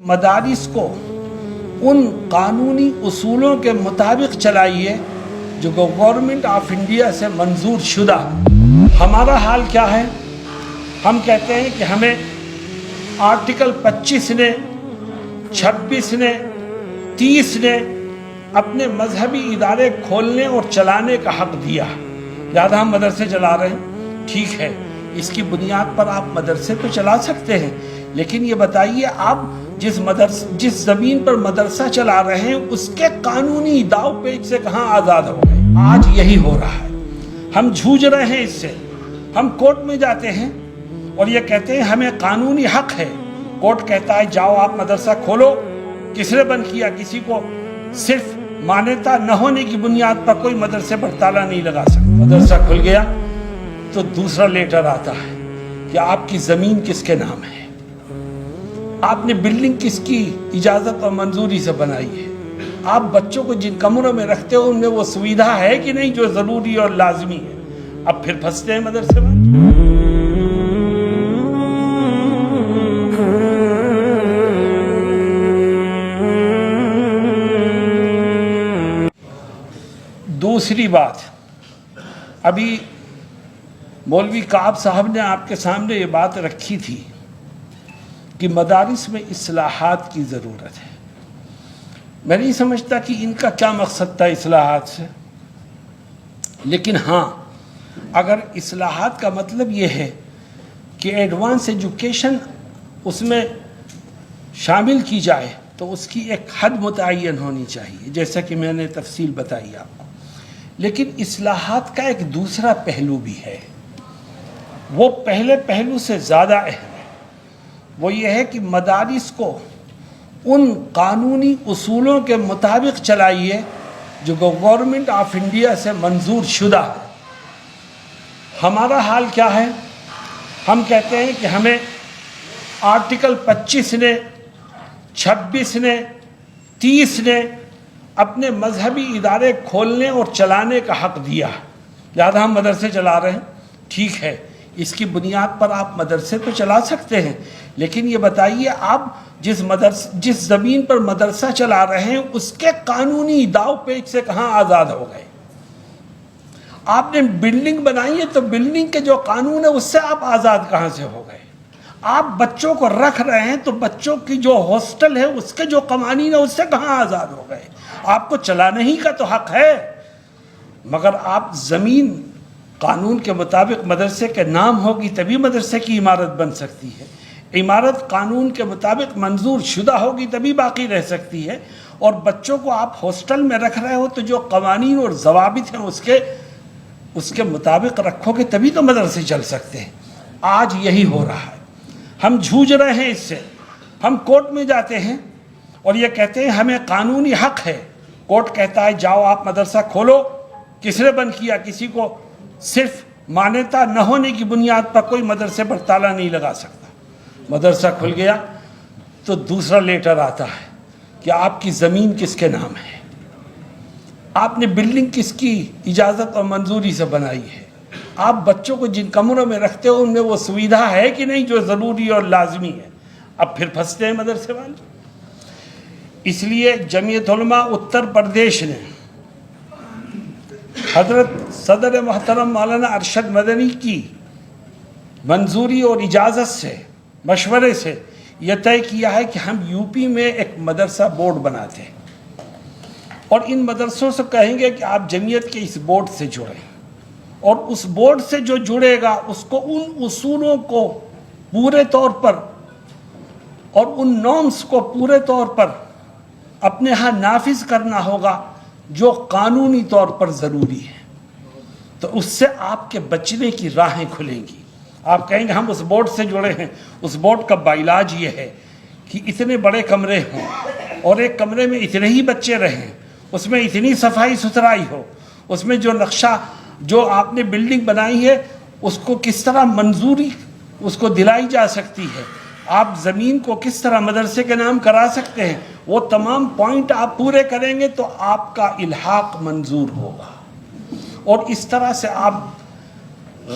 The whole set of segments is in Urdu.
مدارس کو ان قانونی اصولوں کے مطابق چلائیے جو گورنمنٹ آف انڈیا سے منظور شدہ۔ ہمارا حال کیا ہے؟ ہم کہتے ہیں کہ ہمیں آرٹیکل 25 نے، 26 نے، 30 نے اپنے مذہبی ادارے کھولنے اور چلانے کا حق دیا، لہذا ہم مدرسے چلا رہے ہیں۔ ٹھیک ہے، اس کی بنیاد پر آپ مدرسے تو چلا سکتے ہیں، لیکن یہ بتائیے آپ جس زمین پر مدرسہ چلا رہے ہیں اس کے قانونی داؤ پیچ سے کہاں آزاد ہو گئے؟ آج یہی ہو رہا ہے، ہم جھوج رہے ہیں اس سے۔ ہم کورٹ میں جاتے ہیں اور یہ کہتے ہیں ہمیں قانونی حق ہے، کورٹ کہتا ہے جاؤ آپ مدرسہ کھولو۔ کس نے بند کیا؟ کسی کو صرف مانیتا نہ ہونے کی بنیاد پر کوئی مدرسے پر تالا نہیں لگا سکتا۔ مدرسہ کھل گیا تو دوسرا لیٹر آتا ہے کہ آپ کی زمین کس کے نام ہے، آپ نے بلڈنگ کس کی اجازت اور منظوری سے بنائی ہے، آپ بچوں کو جن کمروں میں رکھتے ہو ان میں وہ سویدھا ہے کہ نہیں جو ضروری اور لازمی ہے۔ اب پھر پھنستے ہیں مدرسے میں۔ دوسری بات، ابھی مولوی کعب صاحب نے آپ کے سامنے یہ بات رکھی تھی کہ مدارس میں اصلاحات کی ضرورت ہے۔ میں نہیں سمجھتا کہ ان کا کیا مقصد تھا اصلاحات سے، لیکن ہاں اگر اصلاحات کا مطلب یہ ہے کہ ایڈوانس ایجوکیشن اس میں شامل کی جائے تو اس کی ایک حد متعین ہونی چاہیے، جیسا کہ میں نے تفصیل بتائی آپ کو۔ لیکن اصلاحات کا ایک دوسرا پہلو بھی ہے، وہ پہلے پہلو سے زیادہ اہم ہے۔ وہ یہ ہے کہ مدارس کو ان قانونی اصولوں کے مطابق چلائیے جو گورنمنٹ آف انڈیا سے منظور شدہ ہے۔ ہمارا حال کیا ہے؟ ہم کہتے ہیں کہ ہمیں آرٹیکل 25 نے، 26 نے، 30 نے اپنے مذہبی ادارے کھولنے اور چلانے کا حق دیا، لہذا ہم مدرسے چلا رہے ہیں۔ ٹھیک ہے، اس کی بنیاد پر آپ مدرسے تو چلا سکتے ہیں، لیکن یہ بتائیے آپ جس زمین پر مدرسہ چلا رہے ہیں اس کے قانونی داؤ پیچ سے کہاں آزاد ہو گئے؟ آپ نے بلڈنگ بنائی ہے تو بلڈنگ کے جو قانون ہے اس سے آپ آزاد کہاں سے ہو گئے؟ آپ بچوں کو رکھ رہے ہیں تو بچوں کی جو ہاسٹل ہے اس کے جو قوانین ہے اس سے کہاں آزاد ہو گئے؟ آپ کو چلانے ہی کا تو حق ہے، مگر آپ زمین قانون کے مطابق مدرسے کے نام ہوگی تبھی مدرسے کی عمارت بن سکتی ہے، عمارت قانون کے مطابق منظور شدہ ہوگی تبھی باقی رہ سکتی ہے، اور بچوں کو آپ ہاسٹل میں رکھ رہے ہو تو جو قوانین اور ضوابط ہیں اس کے مطابق رکھو گے تبھی تو مدرسے چل سکتے ہیں۔ آج یہی ہو رہا ہے، ہم جھوج رہے ہیں اس سے۔ ہم کورٹ میں جاتے ہیں اور یہ کہتے ہیں ہمیں قانونی حق ہے، کورٹ کہتا ہے جاؤ آپ مدرسہ کھولو۔ کس نے بند کیا؟ کسی کو صرف مانیتا نہ ہونے کی بنیاد پر کوئی مدرسے پر تالا نہیں لگا سکتا۔ مدرسہ کھل گیا تو دوسرا لیٹر آتا ہے کہ آپ کی زمین کس کے نام ہے، آپ نے بلڈنگ کس کی اجازت اور منظوری سے بنائی ہے، آپ بچوں کو جن کمروں میں رکھتے ہو ان میں وہ سویدھا ہے کہ نہیں جو ضروری اور لازمی ہے۔ اب پھر پھنستے ہیں مدرسے والے۔ اس لیے جمعیت علماء اتر پردیش نے حضرت صدر محترم مولانا ارشد مدنی کی منظوری اور اجازت سے، مشورے سے یہ طے کیا ہے کہ ہم یو پی میں ایک مدرسہ بورڈ بناتے ہیں اور ان مدرسوں سے کہیں گے کہ آپ جمعیت کے اس بورڈ سے جڑیں، اور اس بورڈ سے جو جڑے گا اس کو ان اصولوں کو پورے طور پر اور ان نارمز کو پورے طور پر اپنے ہاں نافذ کرنا ہوگا جو قانونی طور پر ضروری ہے، تو اس سے آپ کے بچنے کی راہیں کھلیں گی۔ آپ کہیں گے ہم اس بورڈ سے جڑے ہیں، اس بورڈ کا باعلاج یہ ہے کہ اتنے بڑے کمرے ہوں اور ایک کمرے میں اتنے ہی بچے رہیں، اس میں اتنی صفائی ستھرائی ہو، اس میں جو نقشہ جو آپ نے بلڈنگ بنائی ہے اس کو کس طرح منظوری اس کو دلائی جا سکتی ہے، آپ زمین کو کس طرح مدرسے کے نام کرا سکتے ہیں، وہ تمام پوائنٹ آپ پورے کریں گے تو آپ کا الحاق منظور ہوگا، اور اس طرح سے آپ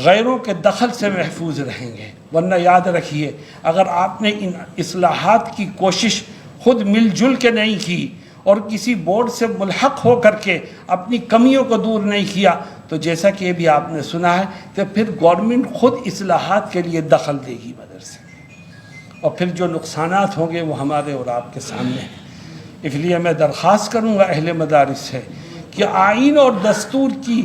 غیروں کے دخل سے محفوظ رہیں گے۔ ورنہ یاد رکھیے اگر آپ نے ان اصلاحات کی کوشش خود مل جل کے نہیں کی اور کسی بورڈ سے ملحق ہو کر کے اپنی کمیوں کو دور نہیں کیا تو جیسا کہ یہ بھی آپ نے سنا ہے کہ پھر گورنمنٹ خود اصلاحات کے لیے دخل دے گی مدرسے، اور پھر جو نقصانات ہوں گے وہ ہمارے اور آپ کے سامنے ہیں۔ اس لیے میں درخواست کروں گا اہل مدارس سے کہ آئین اور دستور کی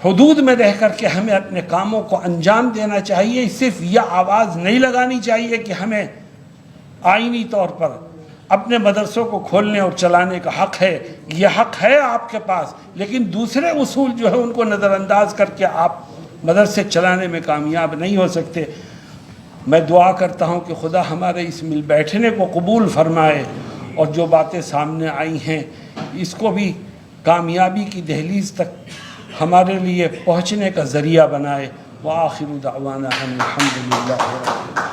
حدود میں رہ کر کے ہمیں اپنے کاموں کو انجام دینا چاہیے۔ صرف یہ آواز نہیں لگانی چاہیے کہ ہمیں آئینی طور پر اپنے مدرسوں کو کھولنے اور چلانے کا حق ہے، یہ حق ہے آپ کے پاس، لیکن دوسرے اصول جو ہے ان کو نظر انداز کر کے آپ مدرسے چلانے میں کامیاب نہیں ہو سکتے۔ میں دعا کرتا ہوں کہ خدا ہمارے اس مل بیٹھنے کو قبول فرمائے اور جو باتیں سامنے آئی ہیں اس کو بھی کامیابی کی دہلیز تک ہمارے لیے پہنچنے کا ذریعہ بنائے۔ وآخر دعوانا ان الحمد للہ۔